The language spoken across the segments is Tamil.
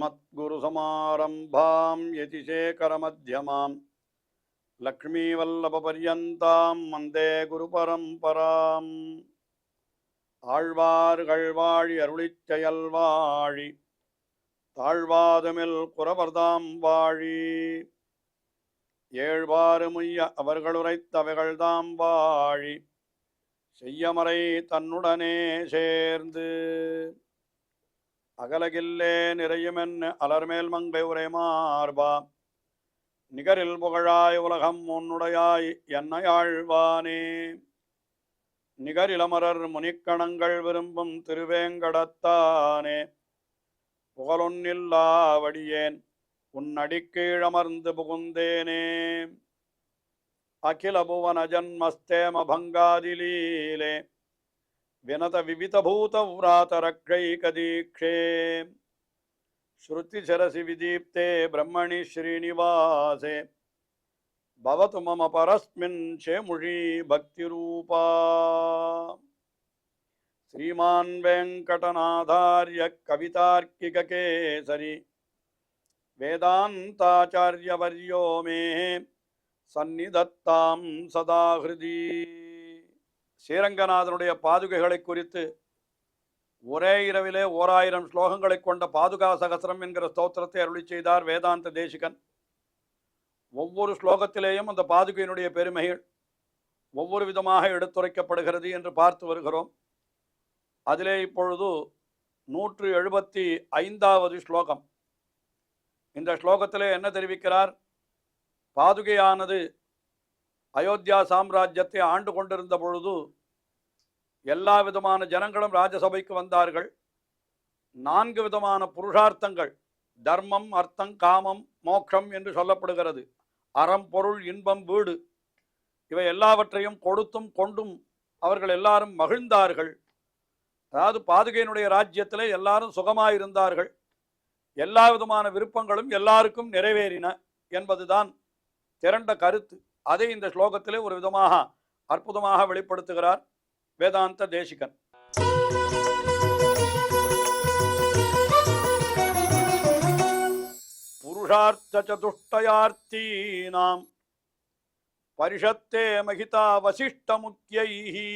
अस्मद्गुरुसमारम्भां यतिशेखरमध्यमां लक्ष्मीवल्लभपर्यन्तां वन्दे गुरुपरम्पराम् ஆழ்வார்கள் வாழி அருளிச் செயல் வாழி தாழ்வாதுமில் குறவர்தாம் வாழி ஏழ்வாறு முய்ய அவர்களுரைத்தவைகள்தாம் வாழி செய்யமறை தன்னுடனே சேர்ந்து அகலகில்லே நிறையுமென்னு அலர்மேல் மங்கை உரை மார்பா நிகரில் புகழாய் உலகம் உன்னுடையாய் என்னையாழ்வானே நிகரிலமரர் முனிக்கணங்கள் விரும்பும் திருவேங்கடத்தானே புகழொன்னில்லாவடியேன் உன்னடிக்கீழமர்ந்து புகுந்தேனே அகில புவன ஜன்மஸ்தேம பங்காதிலீலே வினத விவிதபூத விராதரக்ஷைகதீக்ஷே ஸ்ருதிசரசி விதீப்தே பிரம்மணி ஸ்ரீனிவாசே பவது மம பரஸ்மின் சேமுழி பக்திரூபா ஸ்ரீமான் வெங்கடநாதார்ய கவிதார்க்கிககேசரி வேதாந்தாச்சார்யவர்யோ மே சந்நிதத்தாம் சதா ஹிருதி. ஸ்ரீரங்கநாதனுடைய பாதுகைகளை குறித்து ஒரே இரவிலே 1000 ஸ்லோகங்களை கொண்ட பாதுகா சகஸ்ரம் என்கிற ஸ்தோத்திரத்தை அருளி செய்தார் வேதாந்த தேசிகன். ஒவ்வொரு ஸ்லோகத்திலேயும் அந்த பாதுகையினுடைய பெருமைகள் ஒவ்வொரு விதமாக எடுத்துரைக்கப்படுகிறது என்று பார்த்து வருகிறோம். அதிலே இப்பொழுது 175வது ஸ்லோகம். இந்த ஸ்லோகத்திலே என்ன தெரிவிக்கிறார்? பாதுகையானது அயோத்தியா சாம்ராஜ்யத்தை ஆண்டு கொண்டிருந்த பொழுது எல்லா விதமான ஜனங்களும் ராஜசபைக்கு வந்தார்கள். 4 விதமான புருஷார்த்தங்கள், தர்மம், அர்த்தம், காமம், மோட்சம் என்று சொல்லப்படுகிறது. அறம், பொருள், இன்பம், வீடு, இவை எல்லாவற்றையும் கொடுத்தும் கொண்டும் அவர்கள் எல்லாரும் மகிழ்ந்தார்கள். அதாவது பாதுகையினுடைய ராஜ்யத்திலே எல்லாரும் சுகமாயிருந்தார்கள். எல்லா விதமான விருப்பங்களும் எல்லாருக்கும் நிறைவேறின என்பதுதான் திரண்ட கருத்து. அதை இந்த ஸ்லோகத்திலே ஒரு விதமாக அற்புதமாக வெளிப்படுத்துகிறார் வேதாந்த தேசிகன். புருஷார்த்த சதுஷ்டயார்த்தீனாம் பரிஷத்தே மகிதா வசிஷ்ட முக்கியைஹி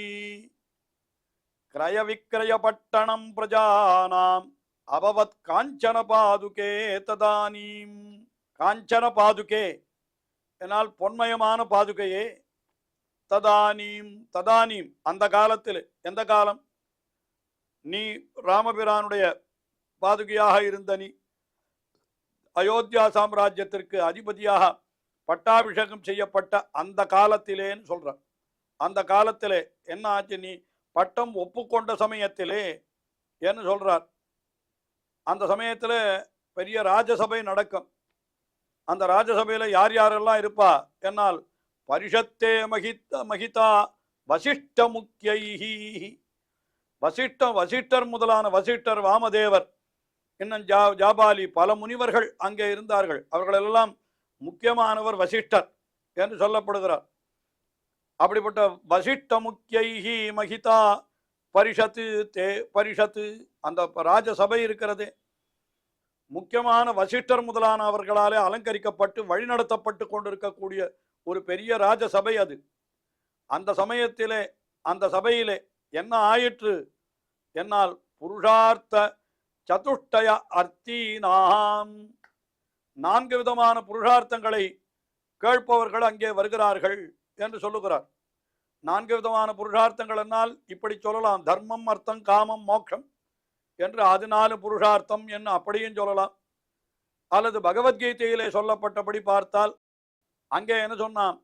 கிரய விக்ரய பட்டணம் பிரஜானாம் அபவத் காஞ்சன பாதுகே ததானீம். காஞ்சன பாதுகே என்னால் பொன்மயமான பாதுகையே. ததானீம், ததானீம் அந்த காலத்தில். எந்த காலம்? நீ ராமபிரானுடைய பாதுகையாக இருந்த நீ அயோத்தியா சாம்ராஜ்யத்திற்கு அதிபதியாக பட்டாபிஷேகம் செய்யப்பட்ட அந்த காலத்திலேன்னு சொல்ற. அந்த காலத்திலே என்ன ஆச்சு? நீ பட்டம் ஒப்புக்கொண்ட சமயத்திலே என்று சொல்றார். அந்த சமயத்தில் பெரிய ராஜசபை நடக்கும். அந்த ராஜசபையில் யார் யாரெல்லாம் இருப்பா என்னால் பரிஷத்தே மகிதா வசிஷ்ட முக்கியைஹி. வசிஷ்டர் முதலான வசிஷ்டர், வாமதேவர், இன்னும் ஜாபாலி, பல முனிவர்கள் அங்கே இருந்தார்கள். அவர்களெல்லாம் முக்கியமானவர் வசிஷ்டர் என்று சொல்லப்படுகிறார். அப்படிப்பட்ட வசிஷ்ட முக்கியைஹி மகிதா பரிஷத்து தே பரிஷத்து, அந்த ராஜசபை இருக்கிறதே, முக்கியமான வசிஷ்டர் முதலான அவர்களாலே அலங்கரிக்கப்பட்டு வழிநடத்தப்பட்டு கொண்டிருக்கக்கூடிய ஒரு பெரிய ராஜசபை அது. அந்த சமயத்திலே அந்த சபையிலே என்ன ஆயிற்று என்னால் புருஷார்த்த சதுஷ்டய அர்த்தீனாம், 4 விதமான புருஷார்த்தங்களை கேட்பவர்கள் அங்கே வருகிறார்கள் என்று சொல்லுகிறார். 4 விதமான புருஷார்த்தங்கள் என்னால் இப்படி சொல்லலாம். தர்மம், அர்த்தம், காமம், மோட்சம் என்று 14 புருஷார்த்தம் என்று அப்படியும் சொல்லலாம். அல்லது பகவத்கீதையிலே சொல்லப்பட்டபடி பார்த்தால் அங்கே என்ன சொன்னான்?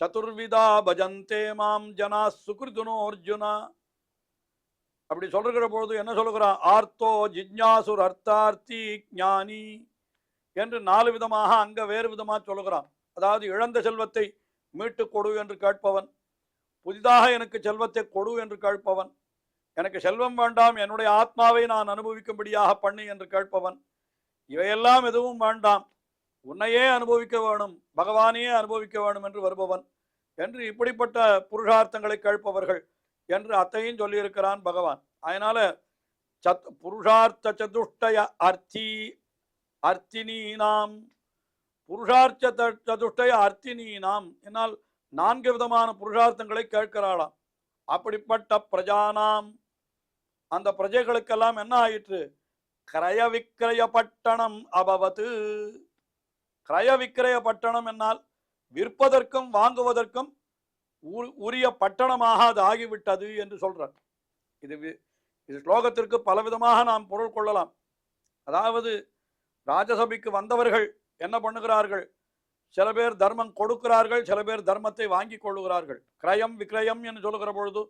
சதுர்விதா பஜந்தே மாம் ஜனா சுகிருதுனோ அர்ஜுனா. அப்படி சொல்லுகிற பொழுது என்ன சொல்லுகிறான்? ஆர்த்தோ ஜிஜ்ஞாசுர் அர்த்தார்த்தி ஞானி என்று 4 விதமாக அங்க வேறு விதமாக சொல்லுகிறான். அதாவது இழந்த செல்வத்தை மீட்டு கொடு என்று கேட்பவன், புதிதாக எனக்கு செல்வத்தை கொடு என்று கேட்பவன், எனக்கு செல்வம் வேண்டாம் என்னுடைய ஆத்மாவை நான் அனுபவிக்கும்படியாக பண்ணு என்று கேட்பவன், இவையெல்லாம் எதுவும் வேண்டாம் உன்னையே அனுபவிக்க வேணும், பகவானையே அனுபவிக்க வேணும் என்று வருபவன் என்று இப்படிப்பட்ட புருஷார்த்தங்களை கேட்பவர்கள் என்று அத்தையும் சொல்லியிருக்கிறான் பகவான். அதனால புருஷார்த்த சதுஷ்டய அர்த்தினீனாம் புருஷார்த்த சதுஷ்டய அர்த்தினீனாம் என்னால் 4 விதமான புருஷார்த்தங்களை கேட்கிறாளாம். அப்படிப்பட்ட பிரஜானாம் அந்த பிரஜைகளுக்கெல்லாம் என்ன ஆயிற்று? கிரய விக்கிரய பட்டணம் அபவத்து. கிரய விக்கிரய பட்டணம் என்னால் விற்பதற்கும் வாங்குவதற்கும் உரிய பட்டணமாக அது ஆகிவிட்டது என்று சொல்றார். இது ஸ்லோகத்திற்கு பலவிதமாக நாம் பொருள் கொள்ளலாம். அதாவது ராஜசபைக்கு வந்தவர்கள் என்ன பண்ணுகிறார்கள்? சில பேர் தர்மம் கொடுக்கிறார்கள், சில பேர் தர்மத்தை வாங்கி கொள்ளுகிறார்கள். கிரயம் விக்கிரயம் என்று சொல்லுகிற பொழுது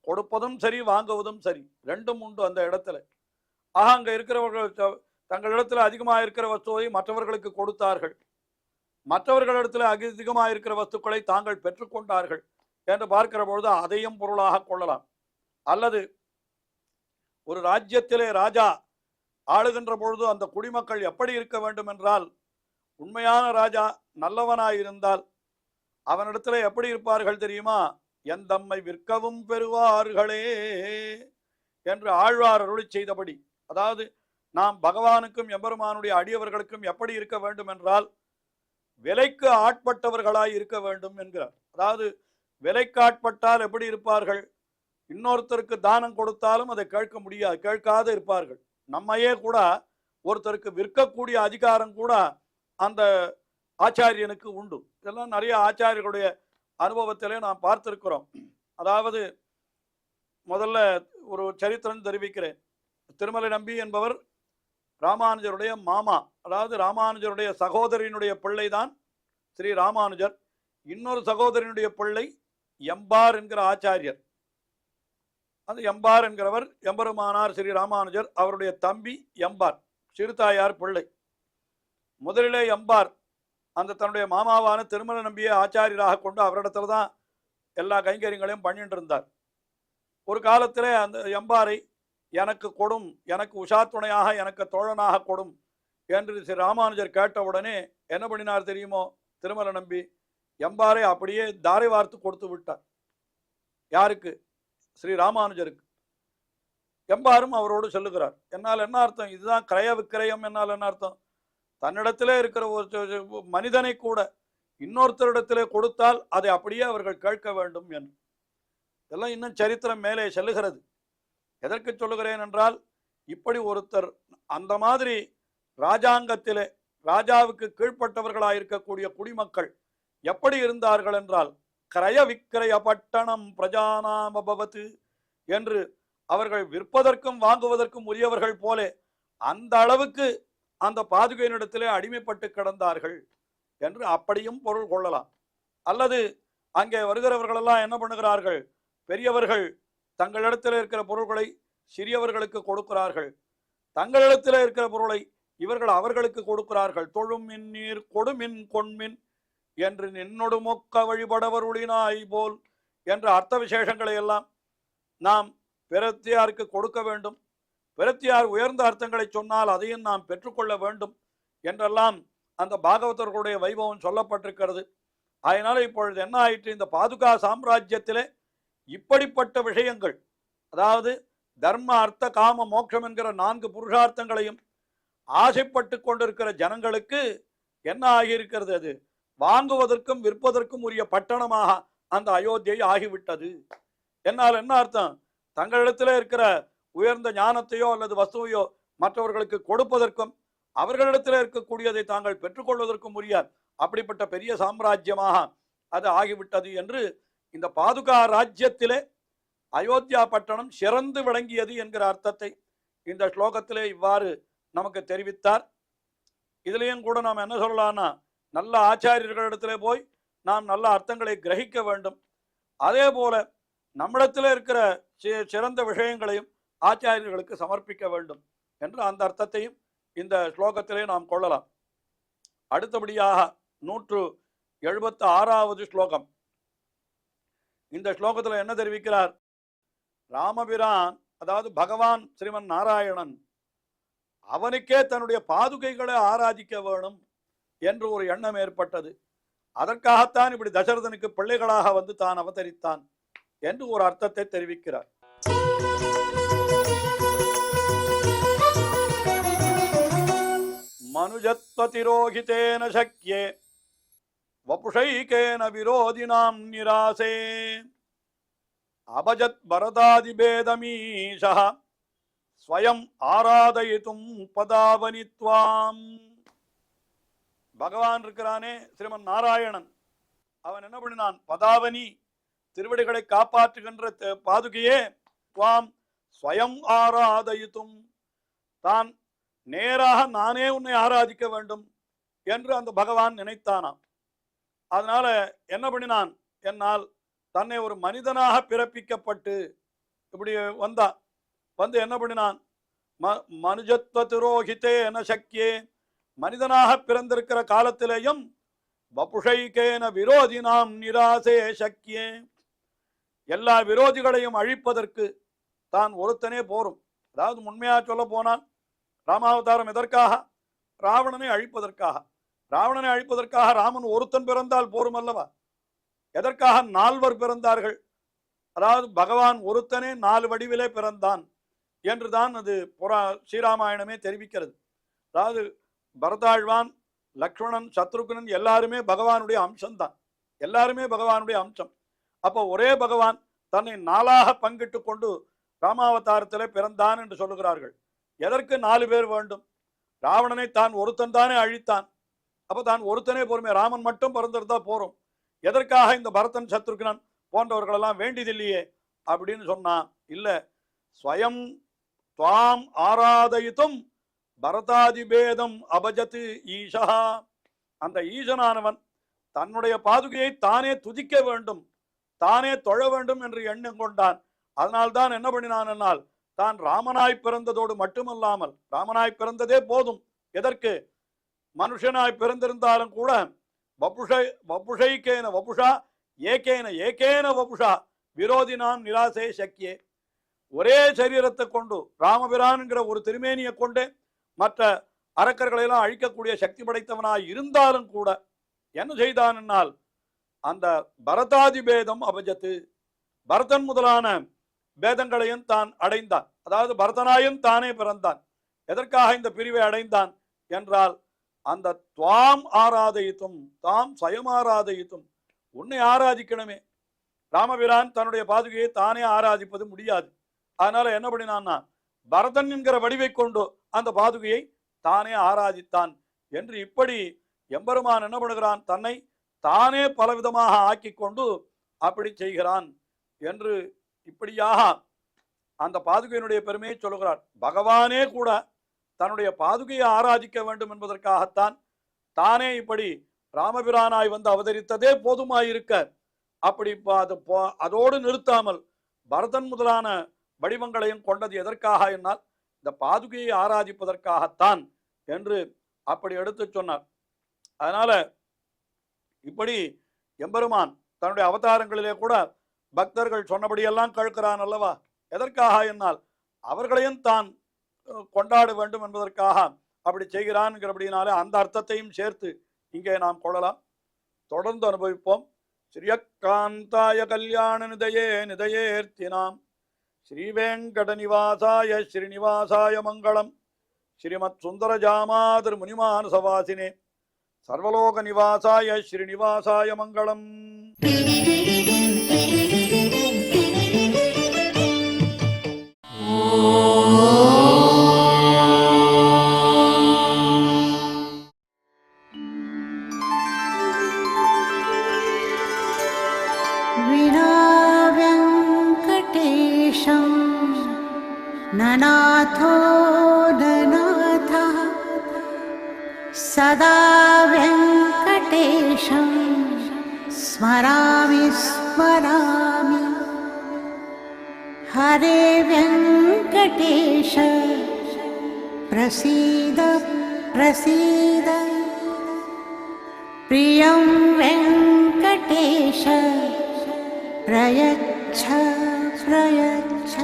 கொடுப்பதும் சரி வாங்குவதும் சரி ரெண்டும் உண்டு அந்த இடத்துல. ஆக அங்க இருக்கிறவர்கள் தங்களிடத்துல அதிகமாக இருக்கிற வஸ்துவை மற்றவர்களுக்கு கொடுத்தார்கள், மற்றவர்களிடத்தில் அதிகமாக இருக்கிற வஸ்துக்களை தாங்கள் பெற்றுக்கொண்டார்கள் என்று பார்க்கிற பொழுது அதையும் பொருளாக கொள்ளலாம். அல்லது ஒரு ராஜ்யத்திலே ராஜா ஆளுகின்ற பொழுது அந்த குடிமக்கள் எப்படி இருக்க வேண்டும் என்றால், உண்மையான ராஜா நல்லவனாயிருந்தால் அவனிடத்துல எப்படி இருப்பார்கள் தெரியுமா? எந்தம்மை விற்கவும் பெறுவார்களே என்று ஆழ்வார் அருளி செய்தபடி, அதாவது நாம் பகவானுக்கும் எம்பெருமானுடைய அடியவர்களுக்கும் எப்படி இருக்க வேண்டும் என்றால் விலைக்கு ஆட்பட்டவர்களாய் இருக்க வேண்டும் என்கிறார். அதாவது விலைக்கு ஆட்பட்டால் எப்படி இருப்பார்கள்? இன்னொருத்தருக்கு தானம் கொடுத்தாலும் அதை கேட்க முடியாது, கேட்காது இருப்பார்கள். நம்மையே கூட ஒருத்தருக்கு விற்கக்கூடிய அதிகாரம் கூட அந்த ஆச்சாரியனுக்கு உண்டு. இதெல்லாம் நிறைய ஆச்சாரியர்களுடைய அனுபவத்திலே நாம் பார்த்திருக்கிறோம். அதாவது முதல்ல ஒரு சரித்திரம் தெரிவிக்கிறேன். திருமலை நம்பி என்பவர் ராமானுஜருடைய மாமா, அதாவது ராமானுஜருடைய சகோதரியினுடைய பிள்ளை தான் ஸ்ரீ ராமானுஜர். இன்னொரு சகோதரியினுடைய பிள்ளை எம்பார் என்கிற ஆச்சாரியர். அது எம்பார் என்கிறவர் எம்பெருமானார் ஸ்ரீ ராமானுஜர், அவருடைய தம்பி எம்பார், சிறுதாயார் பிள்ளை. முதலிலே எம்பார் அந்த தன்னுடைய மாமாவான திருமலை நம்பியை ஆச்சாரியராக கொண்டு அவரிடத்துல தான் எல்லா கைங்கரியங்களையும் பண்ணிட்டு இருந்தார். ஒரு காலத்திலே அந்த எம்பாரை எனக்கு கொடும், எனக்கு உஷா துணையாக, எனக்கு தோழனாக கொடும் என்று ஸ்ரீ ராமானுஜர் கேட்டவுடனே என்ன பண்ணினார் தெரியுமோ? திருமலை நம்பி எம்பாரை அப்படியே தாரை வார்த்து கொடுத்து விட்டார். யாருக்கு? ஸ்ரீ ராமானுஜருக்கு. எம்பாரும் அவரோடு சொல்லுகிறார். என்னால் என்ன அர்த்தம்? இதுதான் கிரய விக்கிரயம். என்னால் என்ன அர்த்தம்? தன்னிடத்திலே இருக்கிற ஒரு மனிதனை கூட இன்னொருத்தரிடத்திலே கொடுத்தால் அதை அப்படியே அவர்கள் கேட்க வேண்டும் என்று. இதெல்லாம் இன்னும் சரித்திரம் மேலே செல்லுகிறது. எதற்கு சொல்லுகிறேன் என்றால், இப்படி ஒருத்தர் அந்த மாதிரி ராஜாங்கத்திலே ராஜாவுக்கு கீழ்ப்பட்டவர்களாயிருக்கக்கூடிய குடிமக்கள் எப்படி இருந்தார்கள் என்றால், கிரய விக்கிரய பட்டணம் பிரஜானாம் அபவத் என்று அவர்கள் விற்பதற்கும் வாங்குவதற்கும் உரியவர்கள் போல அந்த அளவுக்கு அந்த பாதுகையினிடத்திலே அடிமைப்பட்டு கிடந்தார்கள் என்று அப்படியும் பொருள் கொள்ளலாம். அல்லது அங்கே வருகிறவர்களெல்லாம் என்ன பண்ணுகிறார்கள்? பெரியவர்கள் தங்களிடத்தில் இருக்கிற பொருள்களை சிறியவர்களுக்கு கொடுக்கிறார்கள், தங்களிடத்தில் இருக்கிற பொருளை இவர்கள் அவர்களுக்கு கொடுக்கிறார்கள். தொழும் மின் நீர் கொடுமின் கொன்மின் என்று நின்னொடு மொக்க வழிபடவருளினாய் போல் என்ற அர்த்த விசேஷங்களை எல்லாம் நாம் பிரத்தியாருக்கு கொடுக்க வேண்டும். பிரத்தியார் உயர்ந்த அர்த்தங்களை சொன்னால் அதையும் நாம் பெற்றுக்கொள்ள வேண்டும் என்றெல்லாம் அந்த பாகவதர்களுடைய வைபவம் சொல்லப்பட்டிருக்கிறது. அதனால இப்பொழுது என்ன ஆயிற்று? இந்த பாதுகா சாம்ராஜ்யத்திலே இப்படிப்பட்ட விஷயங்கள், அதாவது தர்ம அர்த்த காம மோட்சம் என்கிற 4 புருஷார்த்தங்களையும் ஆசைப்பட்டு கொண்டிருக்கிற ஜனங்களுக்கு என்ன ஆகியிருக்கிறது? அது வாங்குவதற்கும் விற்பதற்கும் உரிய பட்டணமாக அந்த அயோத்தியை ஆகிவிட்டது. என்னால் என்ன அர்த்தம்? தங்களிடத்தில் இருக்கிற உயர்ந்த ஞானத்தையோ அல்லது வஸ்துவையோ மற்றவர்களுக்கு கொடுப்பதற்கும் அவர்களிடத்தில் இருக்கக்கூடியதை தாங்கள் பெற்றுக்கொள்வதற்கும் உரிய அப்படிப்பட்ட பெரிய சாம்ராஜ்யமாக அது ஆகிவிட்டது என்று இந்த பாதுகா ராஜ்யத்திலே அயோத்தியா பட்டணம் சிறந்து விளங்கியது என்கிற அர்த்தத்தை இந்த ஸ்லோகத்திலே இவ்வாறு நமக்கு தெரிவித்தார். இதுலேயும் கூட நாம் என்ன சொல்லலாம்னா, நல்ல ஆச்சாரியர்களிடத்திலே போய் நாம் நல்ல அர்த்தங்களை கிரகிக்க வேண்டும். அதே போல நம்மிடத்தில் இருக்கிற சிறந்த விஷயங்களையும் ஆச்சாரியர்களுக்கு சமர்ப்பிக்க வேண்டும் என்று அந்த அர்த்தத்தையும் இந்த ஸ்லோகத்திலே நாம் கொள்ளலாம். அடுத்தபடியாக 176வது ஸ்லோகம். இந்த ஸ்லோகத்தில் என்ன தெரிவிக்கிறார்? ராமபிரான், அதாவது பகவான் ஸ்ரீமன் நாராயணன், அவனுக்கே தன்னுடைய பாதுகைகளை ஆராதிக்க வேணும் என்று ஒரு எண்ணம் ஏற்பட்டது. அதற்காகத்தான் இப்படி தசரதனுக்கு பிள்ளைகளாக வந்து தான் அவதரித்தான் என்று ஒரு அர்த்தத்தை தெரிவிக்கிறார். மனுஜத்வதிரோகிதேன சக்யே வபுஷைகேன விரோதினாம் நிராசே அபஜத் பரதாதிபேதமீஷः ஸ்வயம் ஆராதயித்தும் பதாவனித்வாம். பகவான் இருக்கிறானே ஸ்ரீமன் நாராயணன், அவன் என்ன பண்ணினான்? பதாவனி, திருவடிகளை காப்பாற்றுகின்ற பாதுகையே, துவாம் ஸ்வயம் ஆராதயித்தும், தான் நேராக நானே உன்னை ஆராதிக்க வேண்டும் என்று அந்த பகவான் நினைத்தானாம். அதனால என்ன பண்ணினான்? என்னால் தன்னை ஒரு மனிதனாக பிறப்பிக்கப்பட்டு இப்படி வந்தான். வந்து என்ன பண்ணினான்? மனுஜத்வ துரோகிதேன சக்யே, மனிதனாக பிறந்திருக்கிற காலத்திலேயும் வபுஷைகேன விரோதினாம் நிராசே சக்யே, எல்லா விரோதிகளையும் அழிப்பதற்கு தான் ஒருத்தனே போரும். அதாவது உண்மையாக சொல்ல போனால் ராமாவதாரம் எதற்காக? ராவணனை அழிப்பதற்காக. ராவணனை அழிப்பதற்காக ராமன் ஒருத்தன் பிறந்தால் போரும் அல்லவா? எதற்காக 4 பிறந்தார்கள்? அதாவது பகவான் ஒருத்தனே 4 வடிவிலே பிறந்தான் என்றுதான் அது ஸ்ரீராமாயணமே தெரிவிக்கிறது. அதாவது பரதாழ்வான், லக்ஷ்மணன், சத்ருகுனன் எல்லாருமே பகவானுடைய அம்சம்தான். எல்லாருமே பகவானுடைய அம்சம். அப்போ ஒரே பகவான் தன்னை 4ஆக பங்கிட்டு கொண்டு ராமாவதாரத்தில் பிறந்தான் என்று சொல்லுகிறார்கள். எதற்கு 4 பேர் வேண்டும்? ராவணனை தான் ஒருத்தன் தானே அழித்தான். அப்போ தான் ஒருத்தனே பொறுமை, ராமன் மட்டும் பிறந்திருந்தா போறோம். எதற்காக இந்த பரதன், சத்ருகுனன் போன்றவர்களெல்லாம் வேண்டியதில்லையே அப்படின்னு சொன்னா, இல்ல, ஸ்வயம் துவாம் ஆராதயித்தும் பரதாதிபேதம் அபஜத்து ஈஷா, அந்த ஈசனானவன் தன்னுடைய பாதுகையை தானே துதிக்க வேண்டும், தானே தொழ வேண்டும் என்று எண்ணம் கொண்டான். அதனால்தான் என்ன பண்ணினான் என்னால், தான் ராமனாய் பிறந்ததோடு மட்டுமல்லாமல், ராமனாய் பிறந்ததே போதும், எதற்கு? மனுஷனாய் பிறந்திருந்தாலும் கூட வபுஷைகேன வபுஷா ஏகேன ஏகேன வபுஷா விரோதினாம் நிராசே சக்யே, ஒரே சரீரத்தை கொண்டு ராமபிரான்கிற ஒரு திருமேனியை கொண்டு மற்ற அரக்கர்களெல்லாம் அழிக்கக்கூடிய சக்தி படைத்தவனாய் இருந்தாலும் கூட என்ன செய்தான் என்னால், அந்த பரதாதி பேதம் அபஜத்து, பரதன் முதலான பேதங்களையும் தான் அடைந்தான். அதாவது பரதனாயும் தானே பிறந்தான். எதற்காக இந்த பிரிவை அடைந்தான் என்றால், அந்த துவாம் ஆராதயித்தும், தாம் ஸ்வயம் ஆராதயித்தும், உன்னை ஆராதிக்கணுமே. ராமபிரான் தன்னுடைய பாதுகையை தானே ஆராதிப்பது முடியாது. அதனால என்ன பண்ணினான்னா, பரதன் என்கிற வடிவை கொண்டு அந்த பாதுகையை தானே ஆராதித்தான் என்று இப்படி எம்பெருமான் என்ன பண்ணுகிறான்? தன்னை தானே பலவிதமாக ஆக்கி கொண்டு அப்படி செய்கிறான் என்று இப்படியாக அந்த பாதுகையினுடைய பெருமையை சொல்லுகிறார். பகவானே கூட தன்னுடைய பாதுகையை ஆராதிக்க வேண்டும் என்பதற்காகத்தான் தானே இப்படி ராமபிரானாய் வந்து அவதரித்ததே போதுமாயிருக்க, அப்படி அதோடு நிறுத்தாமல் பரதன் முதலான வடிவங்களையும் கொண்டது எதற்காக என்னால், இந்த பாதுகையை ஆராதிப்பதற்காகத்தான் என்று அப்படி எடுத்து சொன்னார். அதனால இப்படி எம்பெருமான் தன்னுடைய அவதாரங்களிலே கூட பக்தர்கள் சொன்னபடியெல்லாம் கேட்கிறான் அல்லவா? எதற்காக என்னால், அவர்களையும் தான் கொண்டாட வேண்டும் என்பதற்காக அப்படி செய்கிறான்ங்கிறபடினாலே அந்த அர்த்தத்தையும் சேர்த்து இங்கே நாம் கொள்ளலாம். தொடர்ந்து அனுபவிப்போம். ஸ்ரீயக்காந்தாய கல்யாண நிதயே நிதயேர்த்தினாம் ஸ்ரீவேங்கட நிவாசாய ஸ்ரீனிவாசாய மங்களம். ஸ்ரீமத் சுந்தரஜாமாதிர் முனிமானசவாசினே சர்வலோக நிவாசாய ஸ்ரீனிவாசாய மங்களம். ननाथो ननाथः सदा वेङ्कटेशं स्मरामि स्मरामि. हरे वेङ्कटेश प्रसीद प्रसीद. प्रियं वेङ्कटेश प्रयच्छ प्रयच्छ.